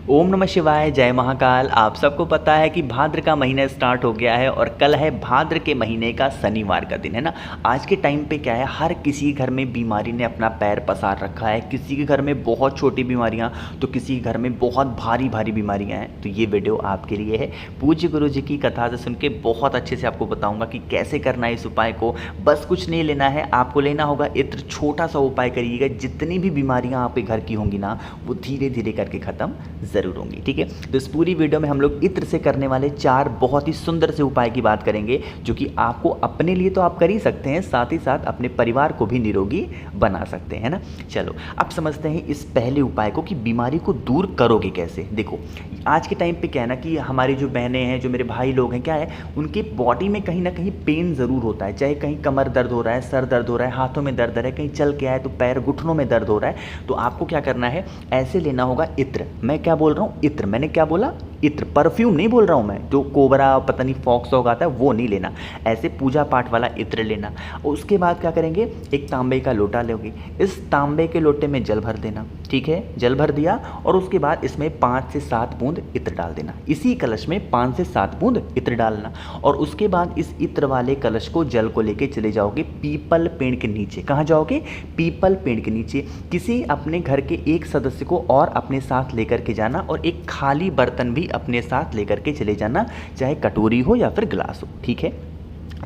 ओम नमः शिवाय, जय महाकाल। आप सबको पता है कि भाद्र का महीना स्टार्ट हो गया है और कल है भाद्र के महीने का शनिवार का दिन, है ना। आज के टाइम पे क्या है, हर किसी घर में बीमारी ने अपना पैर पसार रखा है। किसी के घर में बहुत छोटी बीमारियां तो किसी के घर में बहुत भारी भारी बीमारियां हैं। तो ये वीडियो आपके लिए है। पूज्य गुरु जी की कथा से सुन के बहुत अच्छे से आपको बताऊँगा कि कैसे करना है इस उपाय को। बस कुछ नहीं लेना है, आपको लेना होगा इत्र। छोटा सा उपाय करिएगा, जितनी भी बीमारियाँ आपके घर की होंगी ना, वो धीरे धीरे करके ख़त्म ज़रूर होंगी। ठीक है, तो इस पूरी वीडियो में हम लोग इत्र से करने वाले 4 बहुत ही सुंदर से उपाय की बात करेंगे, जो कि आपको अपने लिए तो आप कर ही सकते हैं, साथ ही साथ अपने परिवार को भी निरोगी बना सकते हैं ना। चलो अब समझते हैं इस पहले उपाय को कि बीमारी को दूर करोगे कैसे। देखो आज के टाइम पे क्या है ना कि हमारी जो बहनें हैं, जो मेरे भाई लोग हैं, क्या है, उनके बॉडी में कहीं ना कहीं पेन ज़रूर होता है। चाहे कहीं कमर दर्द हो रहा है, सर दर्द हो रहा है, हाथों में दर्द है, कहीं चल के आए तो पैर घुटनों में दर्द हो रहा है। तो आपको क्या करना है, ऐसे लेना होगा इत्र। मैं क्या बोल रहा हूँ, इत्र। मैंने क्या बोला, इत्र। परफ्यूम नहीं बोल रहा हूँ मैं, जो कोबरा पता नहीं फॉक्स होगा आता है वो नहीं लेना। ऐसे पूजा पाठ वाला इत्र लेना। उसके बाद क्या करेंगे, एक तांबे का लोटा लोगे। इस तांबे के लोटे में जल भर देना। ठीक है, जल भर दिया और उसके बाद इसमें 5 से 7 बूंद इत्र डाल देना। इसी कलश में 5 से 7 बूंद इत्र डालना और उसके बाद इस इत्र वाले कलश को, जल को लेके चले जाओगे पीपल पेड़ के नीचे। कहाँ जाओगे, पीपल पेड़ के नीचे। किसी अपने घर के एक सदस्य को और अपने साथ लेकर के जाना और एक खाली बर्तन भी अपने साथ लेकर के चले जाना, चाहे कटोरी हो या फिर गिलास हो। ठीक है,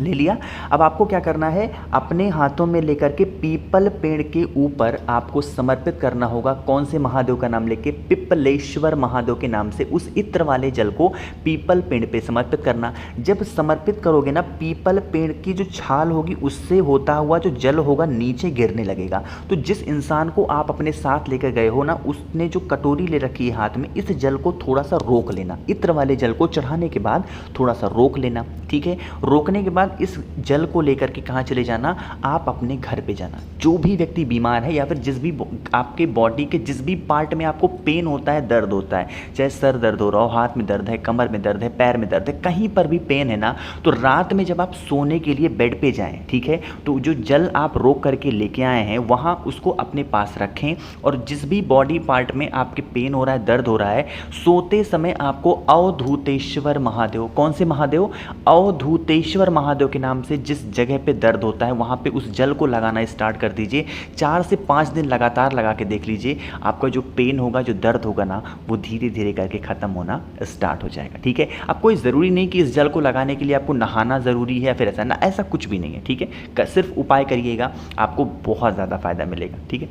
ले लिया। अब आपको क्या करना है, अपने हाथों में लेकर के पीपल पेड़ के ऊपर आपको समर्पित करना होगा। कौन से महादेव का नाम लेके, पिपलेश्वर महादेव के नाम से उस इत्र वाले जल को पीपल पेड़ पे समर्पित करना। जब समर्पित करोगे ना, पीपल पेड़ की जो छाल होगी उससे होता हुआ जो जल होगा नीचे गिरने लगेगा। तो जिस इंसान को आप अपने साथ लेकर गए हो ना, उसने जो कटोरी ले रखी है हाथ में, इस जल को थोड़ा सा रोक लेना। इत्र वाले जल को चढ़ाने के बाद थोड़ा सा रोक लेना। ठीक है, रोकने के बाद इस जल को लेकर के कहाँ चले जाना, आप अपने घर पे जाना। जो भी व्यक्ति बीमार है या फिर जिस भी आपके बॉडी के जिस भी पार्ट में आपको पेन होता है, दर्द होता है, चाहे सर दर्द हो रहा हो, हाथ में दर्द है, कमर में दर्द है, पैर में दर्द है, कहीं पर भी पेन है ना, तो रात में जब आप सोने के लिए बेड पे जाएं, ठीक है, तो जो जल आप रोक करके लेके आए हैं वहाँ उसको अपने पास रखें और जिस भी बॉडी पार्ट में आपके पेन हो रहा है, दर्द हो रहा है, सोते समय आपको अवधूतेश्वर महादेव, कौन से महादेव, अवधूतेश्वर महादेव के नाम से जिस जगह पे दर्द होता है वहाँ पे उस जल को लगाना स्टार्ट कर दीजिए। 4 से 5 दिन लगातार लगा के देख लीजिए, आपका जो पेन होगा, जो दर्द होगा ना, वो धीरे धीरे करके ख़त्म होना स्टार्ट हो जाएगा। ठीक है, अब कोई ज़रूरी नहीं कि इस जल को लगाने के लिए आपको नहाना ज़रूरी है या फिर ऐसा ना, ऐसा कुछ भी नहीं है। ठीक है, सिर्फ उपाय करिएगा, आपको बहुत ज़्यादा फायदा मिलेगा। ठीक है,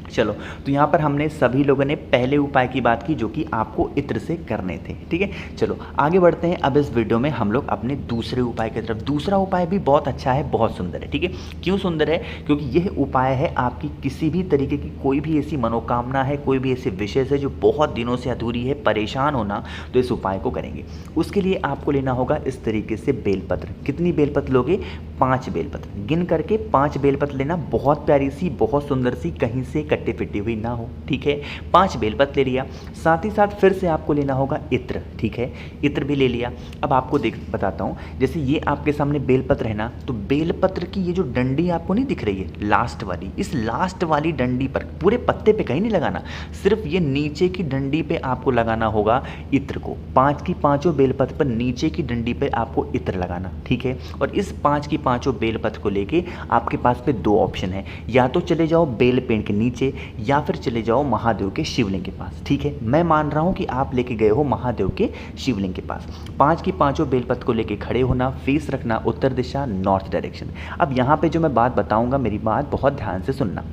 चलो तो यहाँ पर हमने सभी लोगों ने पहले उपाय की बात की जो कि आपको इत्र से करने थे। ठीक है, चलो आगे बढ़ते हैं। अब इस वीडियो में हम लोग अपने दूसरे उपाय की तरफ। दूसरा उपाय भी बहुत अच्छा है, बहुत सुंदर है। ठीक है, क्यों सुंदर है, क्योंकि यह उपाय है आपकी किसी भी तरीके की कोई भी ऐसी मनोकामना है, कोई भी ऐसे विषय है जो बहुत दिनों से अधूरी है, परेशान होना, तो इस उपाय को करेंगे। उसके लिए आपको लेना होगा इस तरीके से बेलपत्र। कितनी बेलपत्र लोगे, 5 बेलपत्र गिन करके 5 बेलपत्र लेना। बहुत प्यारी सी, बहुत सुंदर सी, कहीं से कट्टी फिटी हुई ना हो। ठीक है, 5 बेलपत्र ले लिया। साथ ही साथ फिर से आपको लेना होगा इत्र। ठीक है, इत्र भी ले लिया। अब आपको बताता हूँ, जैसे ये आपके सामने बेलपत्र है ना, तो बेलपत्र की ये जो डंडी आपको नहीं दिख रही है, लास्ट वाली, इस लास्ट वाली डंडी पर, पूरे पत्ते पे कहीं नहीं लगाना, सिर्फ ये नीचे की डंडी पे आपको लगाना होगा इत्र को। 5 की 5 बेलपत्र पर नीचे की डंडी पे आपको इत्र लगाना। ठीक है, और इस 5 की 5 बेलपत्र को लेके आपके पास पे 2 ऑप्शन है, या तो चले जाओ बेल पेड़ के नीचे या फिर चले जाओ महादेव के शिवलिंग के पास। ठीक है, मैं मान रहा हूं कि आप लेके गए हो महादेव के शिवलिंग के पास। 5 की 5 बेलपत्र को लेके खड़े होना, फेस रखना उत्तर दिशा, नॉर्थ डायरेक्शन। अब यहाँ पे जो मैं बात बताऊंगा, मेरी बात बहुत ध्यान से सुनना।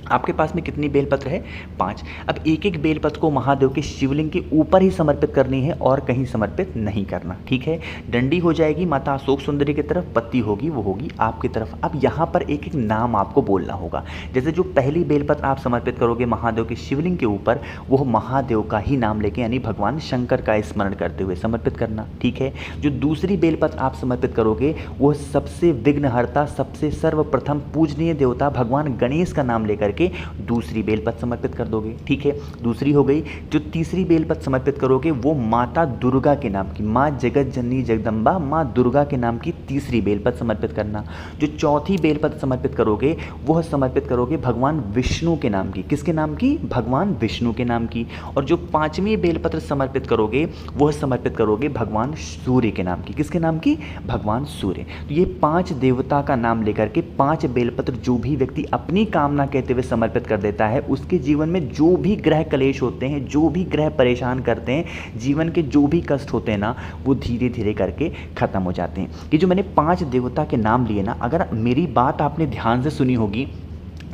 आपके पास में कितनी बेलपत्र है, 5। अब एक एक बेलपत्र को महादेव के शिवलिंग के ऊपर ही समर्पित करनी है और कहीं समर्पित नहीं करना। ठीक है, डंडी हो जाएगी माता अशोक सुंदरी की तरफ, पत्ती होगी वो होगी आपकी तरफ। अब यहाँ पर एक एक नाम आपको बोलना होगा। जैसे जो पहली बेलपत्र आप समर्पित करोगे महादेव के शिवलिंग के ऊपर, वो महादेव का ही नाम लेके, यानी भगवान शंकर का स्मरण करते हुए समर्पित करना। ठीक है, जो दूसरी बेलपत्र आप समर्पित करोगे वो सबसे विघ्नहर्ता, सबसे सर्वप्रथम पूजनीय देवता भगवान गणेश का नाम लेकर करके दूसरी बेलपत्र समर्पित कर दोगे। ठीक है, दूसरी हो गई। जो तीसरी बेलपत्र समर्पित करोगे वो माता दुर्गा के नाम की, माँ जगत जननी जगदम्बा माँ दुर्गा के नाम की तीसरी बेलपत्र समर्पित करना। जो चौथी बेलपत्र समर्पित करोगे वह समर्पित करोगे भगवान विष्णु के नाम की। किसके नाम की? भगवान विष्णु के नाम की। और जो पांचवी बेलपत्र समर्पित करोगे वह समर्पित करोगे भगवान सूर्य के नाम की। किसके नाम की? भगवान सूर्य। तो ये 5 देवता का नाम लेकर के 5 बेलपत्र जो भी व्यक्ति अपनी कामना कहते हुए समर्पित कर देता है, उसके जीवन में जो भी ग्रह क्लेश होते हैं, जो भी ग्रह परेशान करते हैं, जीवन के जो भी कष्ट होते हैं ना, वो धीरे धीरे करके खत्म हो जाते हैं। ये जो मैंने 5 देवता के नाम लिए ना, अगर मेरी बात आपने ध्यान से सुनी होगी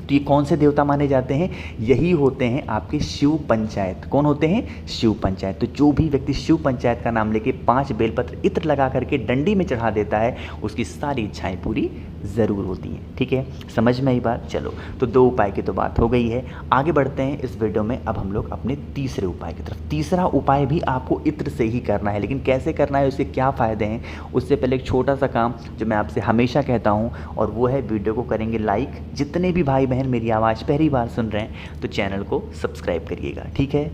तो ये कौन से देवता माने जाते हैं? यही होते हैं आपके शिव पंचायत। कौन होते हैं? शिव पंचायत। तो जो भी व्यक्ति शिव पंचायत का नाम लेके 5 बेलपत्र इत्र लगा करके डंडी में चढ़ा देता है, उसकी सारी इच्छाएं पूरी ज़रूर होती हैं। ठीक है, समझ में आई बात? चलो, तो 2 उपाय की तो बात हो गई है। आगे बढ़ते हैं इस वीडियो में। अब हम लोग अपने तीसरे उपाय की तरफ। तीसरा उपाय भी आपको इत्र से ही करना है, लेकिन कैसे करना है, उसके क्या फ़ायदे हैं, उससे पहले एक छोटा सा काम जो मैं आपसे हमेशा कहता हूँ, और वो है वीडियो को करेंगे लाइक। जितने भी भाई बहन मेरी आवाज़ पहली बार सुन रहे हैं तो चैनल को सब्सक्राइब करिएगा। ठीक है,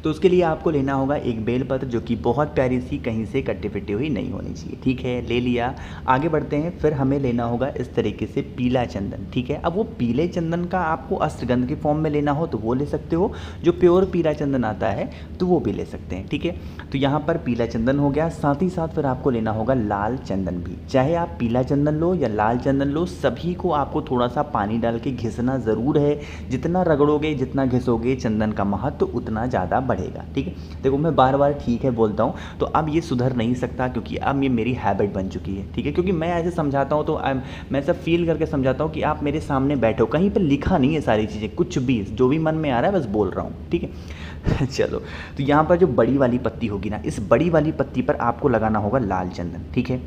तो उसके लिए आपको लेना होगा एक बेलपत्र जो कि बहुत प्यारी सी, कहीं से कटी फिटी हुई नहीं होनी चाहिए। ठीक है, ले लिया। आगे बढ़ते हैं। फिर हमें लेना होगा इस तरीके से पीला चंदन। ठीक है, अब वो पीले चंदन का आपको अष्टगंध के फॉर्म में लेना हो तो वो ले सकते हो, जो प्योर पीला चंदन आता है तो वो भी ले सकते हैं। ठीक है, तो यहाँ पर पीला चंदन हो गया। साथ ही साथ फिर आपको लेना होगा लाल चंदन भी। चाहे आप पीला चंदन लो या लाल चंदन लो, सभी को आपको थोड़ा सा पानी डाल के घिसना ज़रूर है। जितना रगड़ोगे, जितना घिसोगे, चंदन का महत्व उतना ज़्यादा बढ़ेगा। ठीक है, देखो मैं बार बार ठीक है बोलता हूँ, तो अब ये सुधर नहीं सकता क्योंकि अब ये मेरी हैबिट बन चुकी है। ठीक है, क्योंकि मैं ऐसे समझाता हूँ तो मैं सब फील करके समझाता हूँ कि आप मेरे सामने बैठो, कहीं पर लिखा नहीं है सारी चीज़ें, कुछ भी जो भी मन में आ रहा है बस बोल रहा हूँ। ठीक है चलो, तो यहाँ पर जो बड़ी वाली पत्ती होगी ना, इस बड़ी वाली पत्ती पर आपको लगाना होगा लाल चंदन। ठीक है,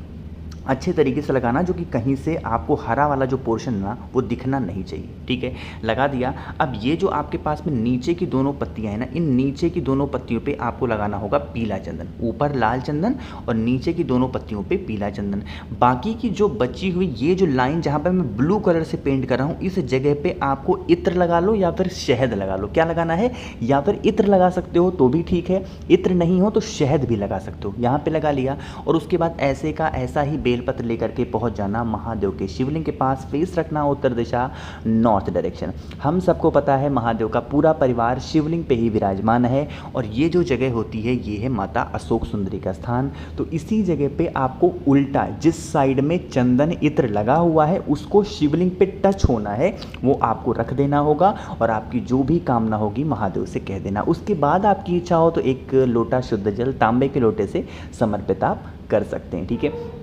अच्छे तरीके से लगाना, जो कि कहीं से आपको हरा वाला जो पोर्शन ना वो दिखना नहीं चाहिए। ठीक है, लगा दिया। अब ये जो आपके पास में नीचे की दोनों पत्तियां हैं ना, इन नीचे की दोनों पत्तियों पे आपको लगाना होगा पीला चंदन। ऊपर लाल चंदन और नीचे की दोनों पत्तियों पे पीला चंदन। बाकी की जो बची हुई ये जो लाइन जहाँ पर मैं ब्लू कलर से पेंट कर रहा हूँ, इस जगह पे आपको इत्र लगा लो या फिर शहद लगा लो। क्या लगाना है? या फिर इत्र लगा सकते हो तो भी ठीक है, इत्र नहीं हो तो शहद भी लगा सकते हो। यहाँ पे लगा लिया और उसके बाद ऐसे का ऐसा ही बेलपत्र लेकर के पहुंच जाना महादेव के शिवलिंग के पास। फेस रखना उत्तर दिशा, नॉर्थ डायरेक्शन। हम सबको पता है महादेव का पूरा परिवार शिवलिंग पे ही विराजमान है, और ये जो जगह होती है ये है माता अशोक सुंदरी का स्थान। तो इसी जगह पे आपको उल्टा, जिस साइड में चंदन इत्र लगा हुआ है उसको शिवलिंग पे टच होना है, वो आपको रख देना होगा और आपकी जो भी कामना होगी महादेव से कह देना। उसके बाद आपकी इच्छा हो तो एक लोटा शुद्ध जल तांबे के लोटे से समर्पित आप कर सकते हैं। ठीक है,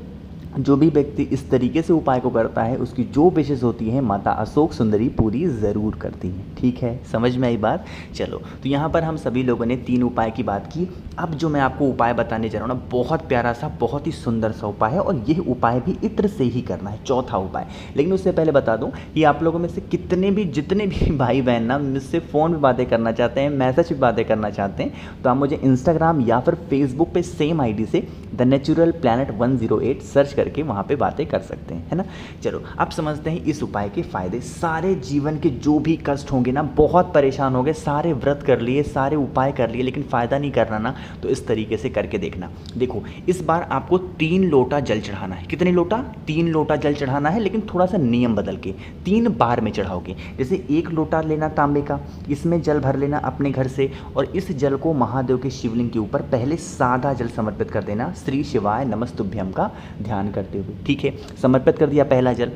जो भी व्यक्ति इस तरीके से उपाय को करता है उसकी जो विशेष होती है माता अशोक सुंदरी पूरी ज़रूर करती हैं। ठीक है, समझ में आई बात? चलो, तो यहाँ पर हम सभी लोगों ने 3 उपाय की बात की। अब जो मैं आपको उपाय बताने जा रहा हूँ ना, बहुत प्यारा सा, बहुत ही सुंदर सा उपाय है, और यह उपाय भी इत्र से ही करना है, चौथा उपाय। लेकिन उससे पहले बता दूँ कि आप लोगों में से जितने भी भाई बहन ना मुझसे फ़ोन पर बातें करना चाहते हैं, मैसेज पर बातें करना चाहते हैं, तो आप मुझे इंस्टाग्राम या फिर फेसबुक पे सेम ID से द नेचुरल प्लैनेट 108 सर्च करके वहाँ पे बातें कर सकते हैं, है ना। चलो, अब समझते हैं इस उपाय के फ़ायदे। सारे जीवन के जो भी कष्ट होंगे ना, बहुत परेशान हो गए, सारे व्रत कर लिए, सारे उपाय कर लिए, लेकिन फ़ायदा नहीं करना ना, तो इस तरीके से करके देखना। देखो, इस बार आपको 3 लोटा जल चढ़ाना है। कितने लोटा? 3 लोटा जल चढ़ाना है, लेकिन थोड़ा सा नियम बदल के 3 बार में चढ़ाओगे। जैसे 1 लोटा लेना तांबे का, इसमें जल भर लेना अपने घर से, और इस जल को महादेव के शिवलिंग के ऊपर पहले सादा जल समर्पित कर देना, श्री शिवाय नमस्तुभ्यम का ध्यान करते हुए। ठीक है, समर्पित कर दिया पहला जल।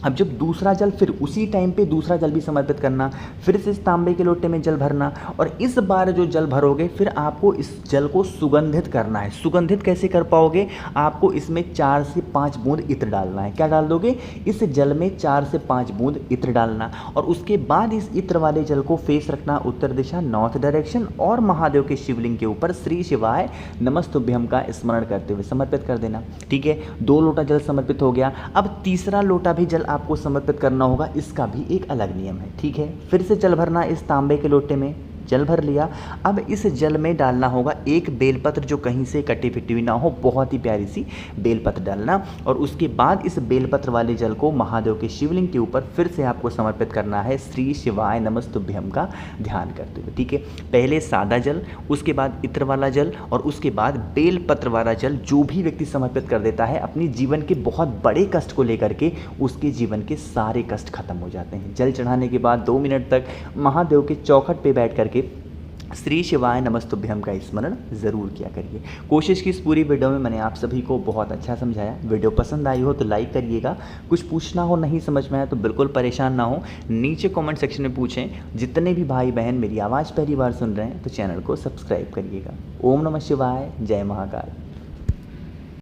अब जब दूसरा जल, फिर उसी टाइम पे दूसरा जल भी समर्पित करना, फिर से इस तांबे के लोटे में जल भरना, और इस बार जो जल भरोगे फिर आपको इस जल को सुगंधित करना है। सुगंधित कैसे कर पाओगे? आपको इसमें 4 से 5 बूंद इत्र डालना है। क्या डाल दोगे? इस जल में 4 से 5 बूंद इत्र डालना, और उसके बाद इस इत्र वाले जल को फेस रखना उत्तर दिशा, नॉर्थ डायरेक्शन, और महादेव के शिवलिंग के ऊपर श्री शिवाय नमस्तुभ्यम का स्मरण करते हुए समर्पित कर देना। ठीक है, 2 लोटा जल समर्पित हो गया। अब तीसरा लोटा भी जल आपको समर्पित करना होगा, इसका भी एक अलग नियम है। ठीक है, फिर से जल भरना इस तांबे के लोटे में, जल भर लिया। अब इस जल में डालना होगा एक बेलपत्र जो कहीं से कटी फिटी हुई ना हो, बहुत ही प्यारी सी बेलपत्र डालना। और उसके बाद इस बेलपत्र वाले जल को महादेव के शिवलिंग के ऊपर फिर से आपको समर्पित करना है श्री शिवाय नमस्तुभ्यम का ध्यान करते हुए। ठीक है, पहले सादा जल, उसके बाद इत्र वाला जल और उसके बाद बेलपत्र वाला जल जो भी व्यक्ति समर्पित कर देता है अपनी जीवन के बहुत बड़े कष्ट को लेकर के, उसके जीवन के सारे कष्ट खत्म हो जाते हैं। जल चढ़ाने के बाद 2 मिनट तक महादेव के चौखट पे बैठ करके श्री शिवाय नमस्तुभ्यम का स्मरण ज़रूर किया करिए। कोशिश की इस पूरी वीडियो में मैंने आप सभी को बहुत अच्छा समझाया। वीडियो पसंद आई हो तो लाइक करिएगा, कुछ पूछना हो नहीं समझ में आया तो बिल्कुल परेशान ना हो, नीचे कमेंट सेक्शन में पूछें। जितने भी भाई बहन मेरी आवाज़ पहली बार सुन रहे हैं तो चैनल को सब्सक्राइब करिएगा। ओम नमः शिवाय, जय महाकाल।